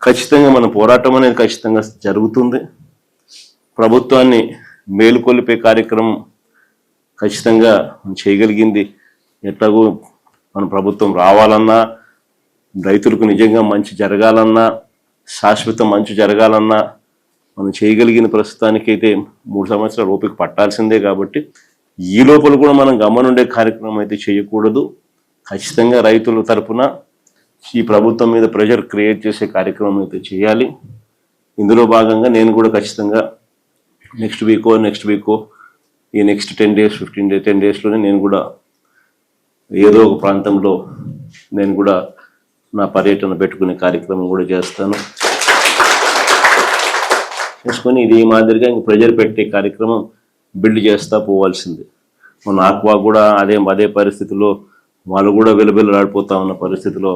ఖచ్చితంగా మన పోరాటం అనేది ఖచ్చితంగా జరుగుతుంది. ప్రభుత్వాన్ని మేలుకొల్పే కార్యక్రమం ఖచ్చితంగా చేయగలిగింది. ఎట్లాగో మన ప్రభుత్వం రావాలన్నా, రైతులకు నిజంగా మంచి జరగాలన్నా, శాశ్వత మంచి జరగాలన్నా మనం చేయగలిగిన ప్రస్తుతానికైతే 3 సంవత్సరాలు ఓపిక పట్టాల్సిందే. కాబట్టి ఈ లోపల కూడా మనం గమనుండే కార్యక్రమం అయితే చేయకూడదు. ఖచ్చితంగా రైతుల తరఫున ఈ ప్రభుత్వం మీద ప్రెషర్ క్రియేట్ చేసే కార్యక్రమం అయితే చేయాలి. ఇందులో భాగంగా నేను కూడా ఖచ్చితంగా నెక్స్ట్ వీకో ఈ నెక్స్ట్ 10 days 10 daysలోనే నేను కూడా ఏదో ఒక ప్రాంతంలో నేను కూడా నా పర్యటన పెట్టుకునే కార్యక్రమం కూడా చేస్తాను. చేసుకొని ఇది ఈ మాదిరిగా ఇంక ప్రెజర్ పెట్టే కార్యక్రమం బిల్డ్ చేస్తా పోవాల్సింది. మన ఆక్వా కూడా అదే పరిస్థితిలో వాళ్ళు కూడా వెలుబెల్లాడిపోతా ఉన్న పరిస్థితిలో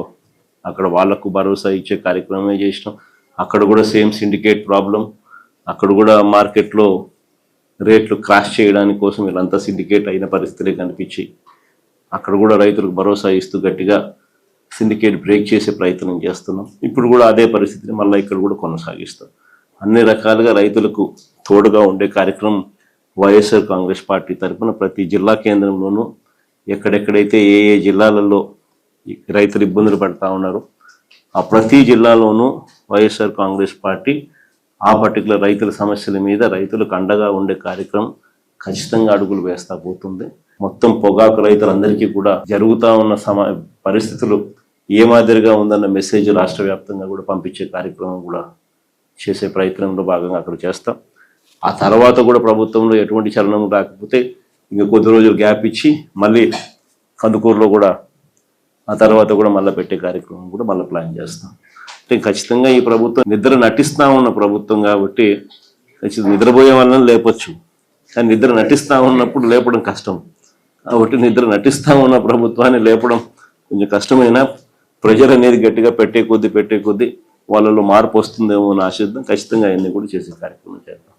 అక్కడ వాళ్లకు భరోసా ఇచ్చే కార్యక్రమమే చేసినాం. అక్కడ కూడా సేమ్ సిండికేట్ ప్రాబ్లం. అక్కడ కూడా మార్కెట్లో రేట్లు క్రాష్ చేయడానికి కోసం వీళ్ళంతా సిండికేట్ అయిన పరిస్థితులే కనిపించి అక్కడ కూడా రైతులకు భరోసా ఇస్తూ గట్టిగా సిండికేట్ బ్రేక్ చేసే ప్రయత్నం చేస్తున్నాం. ఇప్పుడు కూడా అదే పరిస్థితిని మళ్ళీ ఇక్కడ కూడా కొనసాగిస్తాం. అన్ని రకాలుగా రైతులకు తోడుగా ఉండే కార్యక్రమం వైఎస్ఆర్ కాంగ్రెస్ పార్టీ తరఫున ప్రతి జిల్లా కేంద్రంలోనూ ఎక్కడెక్కడైతే ఏ జిల్లాలలో రైతులు ఇబ్బందులు పడతా ఉన్నారో ఆ ప్రతి జిల్లాలోనూ వైఎస్ఆర్ కాంగ్రెస్ పార్టీ ఆ పర్టికులర్ రైతుల సమస్యల మీద రైతులకు అండగా ఉండే కార్యక్రమం ఖచ్చితంగా అడుగులు వేస్తా పోతుంది. మొత్తం పొగాకు రైతులందరికీ కూడా జరుగుతూ ఉన్న పరిస్థితులు ఏ మాదిరిగా ఉందన్న మెసేజ్ రాష్ట్ర వ్యాప్తంగా కూడా పంపించే కార్యక్రమం కూడా చేసే ప్రయత్నంలో భాగంగా అక్కడ చేస్తాం. ఆ తర్వాత కూడా ప్రభుత్వంలో ఎటువంటి చలనం రాకపోతే ఇంకా కొద్ది రోజులు గ్యాప్ ఇచ్చి మళ్ళీ కందుకూరులో కూడా ఆ తర్వాత కూడా మళ్ళీ పెట్టే కార్యక్రమం కూడా మళ్ళీ ప్లాన్ చేస్తాం. అంటే ఖచ్చితంగా ఈ ప్రభుత్వం నిద్ర నటిస్తూ ఉన్న ప్రభుత్వం కాబట్టి నిద్రపోయే వాళ్ళని లేపొచ్చు, కానీ నిద్ర నటిస్తూ ఉన్నప్పుడు లేపడం కష్టం. కాబట్టి నిద్ర నటిస్తూ ఉన్న ప్రభుత్వాన్ని లేపడం కొంచెం కష్టమైనా ప్రెజర్ అనేది గట్టిగా పెట్టే కొద్దీ వాళ్ళలో మార్పు వస్తుందేమో అని ఆశిద్దాం. ఖచ్చితంగా అవన్నీ కూడా చేసే కార్యక్రమం చేద్దాం.